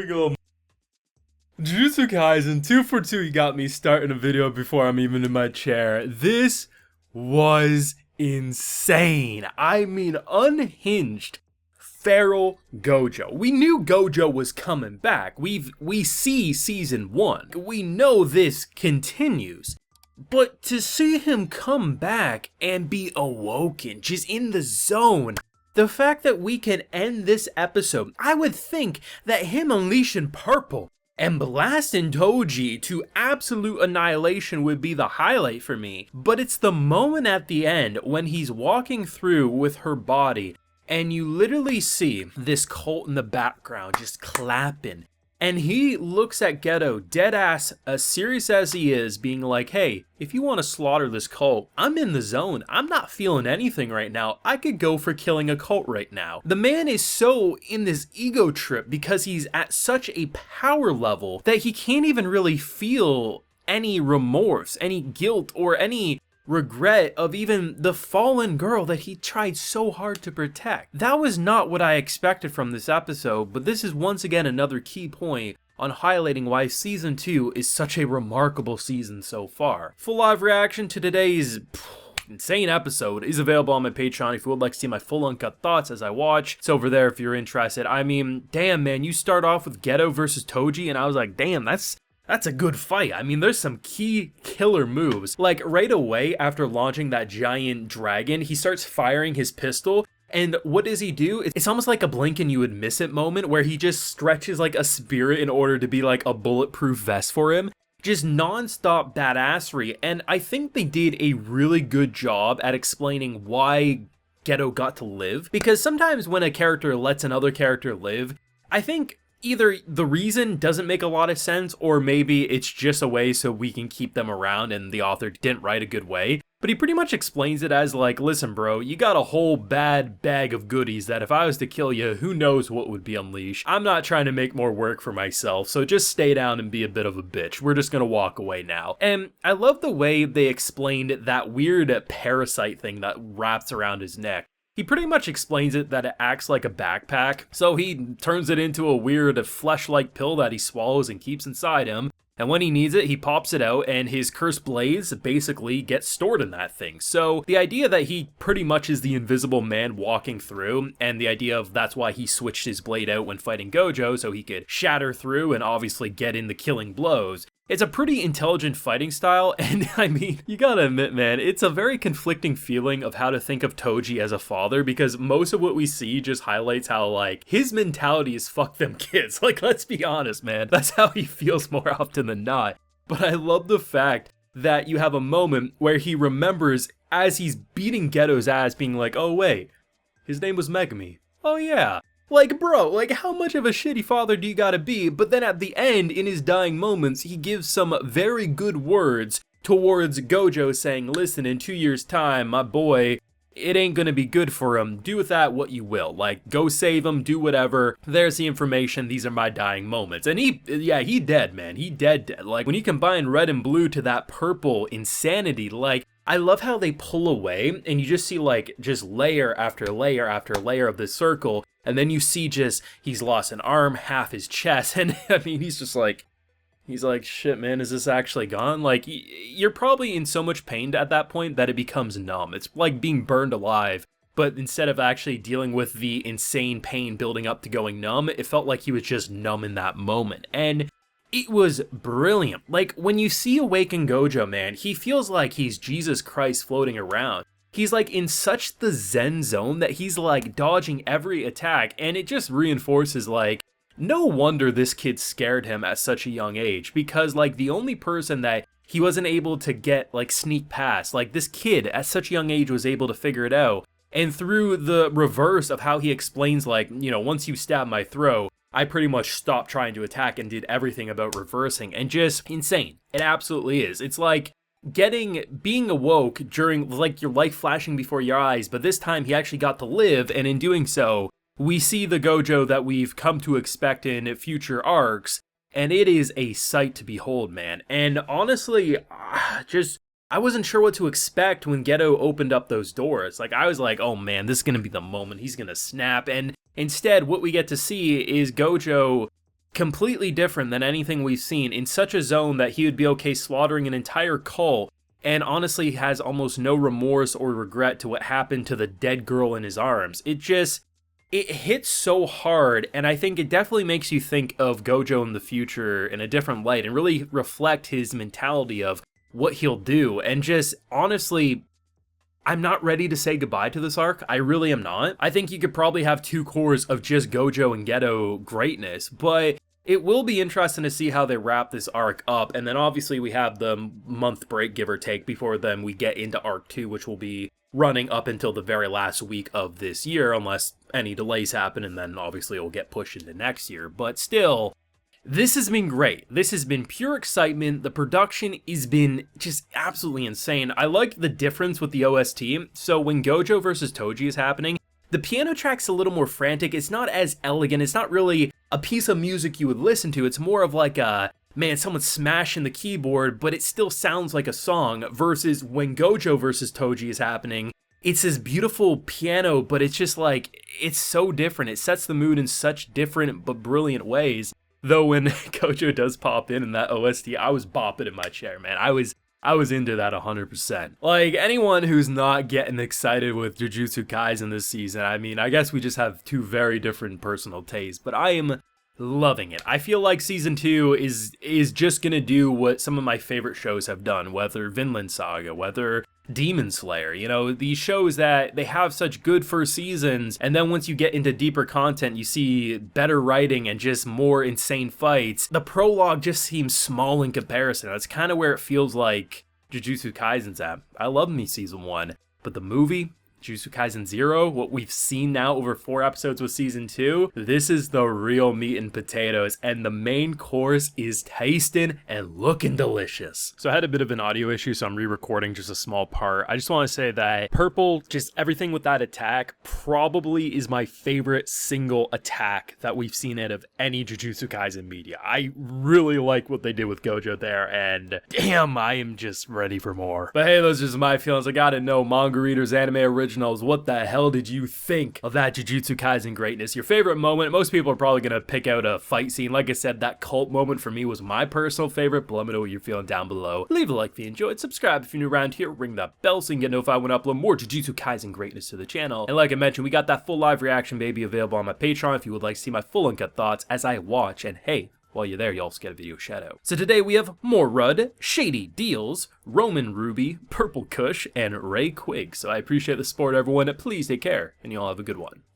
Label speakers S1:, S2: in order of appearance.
S1: go. Jujutsu Kaisen 2 for 2, you got me starting a video before I'm even in my chair. This was insane. I mean, unhinged feral Gojo. We knew Gojo was coming back. We see season 1. We know this continues. But to see him come back and be awoken, just in the zone, the fact that we can end this episode, I would think that him unleashing purple and blasting Toji to absolute annihilation would be the highlight for me. But it's the moment at the end when he's walking through with her body and you literally see this cult in the background just clapping. And he looks at Geto, dead ass, as serious as he is, being like, hey, if you want to slaughter this cult, I'm in the zone. I'm not feeling anything right now. I could go for killing a cult right now. The man is so in this ego trip because he's at such a power level that he can't even really feel any remorse, any guilt, or any regret of even the fallen girl that he tried so hard to protect. That was not what I expected from this episode, but this is once again another key point on highlighting why season 2 is such a remarkable season so far. Full live reaction to today's insane episode is available on my Patreon if you would like to see my full uncut thoughts as I watch. It's over there if you're interested. I mean, damn man, you start off with Geto versus Toji and I was like, damn, that's a good fight. I mean, there's some key killer moves. Like, right away after launching that giant dragon, he starts firing his pistol. And what does he do? It's almost like a blink and you would miss it moment where he just stretches like a spirit in order to be like a bulletproof vest for him. Just non-stop badassery. And I think they did a really good job at explaining why Geto got to live. Because sometimes when a character lets another character live, I think either the reason doesn't make a lot of sense, or maybe it's just a way so we can keep them around and the author didn't write a good way. But he pretty much explains it as like, listen bro, you got a whole bad bag of goodies that if I was to kill you, who knows what would be unleashed. I'm not trying to make more work for myself, so just stay down and be a bit of a bitch. We're just gonna walk away now. And I love the way they explained that weird parasite thing that wraps around his neck. He pretty much explains it that it acts like a backpack, so he turns it into a weird flesh-like pill that he swallows and keeps inside him, and when he needs it, he pops it out, and his cursed blades basically get stored in that thing. So the idea that he pretty much is the invisible man walking through, and the idea of that's why he switched his blade out when fighting Gojo, so he could shatter through and obviously get in the killing blows. It's a pretty intelligent fighting style, and I mean, you gotta admit, man, it's a very conflicting feeling of how to think of Toji as a father, because most of what we see just highlights how, like, his mentality is fuck them kids. Like, let's be honest, man. That's how he feels more often than not. But I love the fact that you have a moment where he remembers as he's beating Geto's ass being like, oh wait, his name was Megami. Oh yeah. Like, bro, like, how much of a shitty father do you gotta be? But then at the end, in his dying moments, he gives some very good words towards Gojo saying, listen, in 2 years' time, my boy, it ain't gonna be good for him. Do with that what you will. Like, go save him, do whatever. There's the information. These are my dying moments. And he dead, man. He dead. Like, when you combine red and blue to that purple insanity, like, I love how they pull away and you just see like just layer after layer after layer of this circle, and then you see just he's lost an arm, half his chest, and I mean he's like shit man, is this actually gone? Like you're probably in so much pain at that point that it becomes numb. It's like being burned alive, but instead of actually dealing with the insane pain building up to going numb, it felt like he was just numb in that moment. And it was brilliant. Like, when you see Awaken Gojo, man, he feels like he's Jesus Christ floating around. He's like in such the zen zone that he's like dodging every attack, and it just reinforces like, no wonder this kid scared him at such a young age, because like the only person that he wasn't able to get like sneak past, like this kid at such a young age was able to figure it out. And through the reverse of how he explains like, you know, once you stab my throat, I pretty much stopped trying to attack and did everything about reversing, and just insane. It absolutely is. It's like being awoke during like your life flashing before your eyes, but this time he actually got to live, and in doing so, we see the Gojo that we've come to expect in future arcs, and it is a sight to behold, man. And honestly, I wasn't sure what to expect when Geto opened up those doors. Like, I was like, oh man, this is gonna be the moment he's gonna snap, and instead, what we get to see is Gojo completely different than anything we've seen, in such a zone that he would be okay slaughtering an entire cult, and honestly has almost no remorse or regret to what happened to the dead girl in his arms. It hits so hard, and I think it definitely makes you think of Gojo in the future in a different light, and really reflect his mentality of what he'll do. And just, honestly, I'm not ready to say goodbye to this arc. I really am not. I think you could probably have 2 cores of just Gojo and Geto greatness, but it will be interesting to see how they wrap this arc up. And then obviously we have the month break, give or take, before then we get into arc 2, which will be running up until the very last week of this year, unless any delays happen, and then obviously it'll get pushed into next year. But still, this has been great. This has been pure excitement. The production has been just absolutely insane. I like the difference with the OST. So when Gojo versus Toji is happening, the piano track's a little more frantic. It's not as elegant. It's not really a piece of music you would listen to. It's more of like a, man, someone's smashing the keyboard, but it still sounds like a song, versus when Gojo versus Toji is happening, it's this beautiful piano, but it's just like, it's so different. It sets the mood in such different but brilliant ways. Though when Gojo does pop in that OST, I was bopping in my chair, man. I was into that 100%. Like, anyone who's not getting excited with Jujutsu Kaisen this season, I mean, I guess we just have 2 very different personal tastes, but I am loving it. I feel like season 2 is just gonna do what some of my favorite shows have done, whether Vinland Saga, whether Demon Slayer, you know, these shows that they have such good first seasons, and then once you get into deeper content, you see better writing and just more insane fights. The prologue just seems small in comparison. That's kind of where it feels like Jujutsu Kaisen's at. I love me season 1, but the movie, Jujutsu Kaisen 0, what we've seen now over 4 episodes with season 2, this is the real meat and potatoes, and the main course is tasting and looking delicious. So I had a bit of an audio issue, so I'm re-recording just a small part. I just want to say that Purple, just everything with that attack, probably is my favorite single attack that we've seen out of any Jujutsu Kaisen media. I really like what they did with Gojo there, and damn, I am just ready for more. But hey, those are just my feelings. I gotta know, manga readers, anime originals, what the hell did you think of that Jujutsu Kaisen greatness? Your favorite moment? Most people are probably gonna pick out a fight scene. Like I said, that cult moment for me was my personal favorite, but let me know what you're feeling down below. Leave a like if you enjoyed, subscribe if you're new around here, ring that bell so you can get notified when I upload more Jujutsu Kaisen greatness to the channel. And like I mentioned, we got that full live reaction baby available on my Patreon if you would like to see my full uncut thoughts as I watch, and hey, while you're there, you also get a video shout out. So today we have More Rudd, Shady Deals, Roman Ruby, Purple Kush, and Ray Quig. So I appreciate the support, everyone. Please take care, and you all have a good one.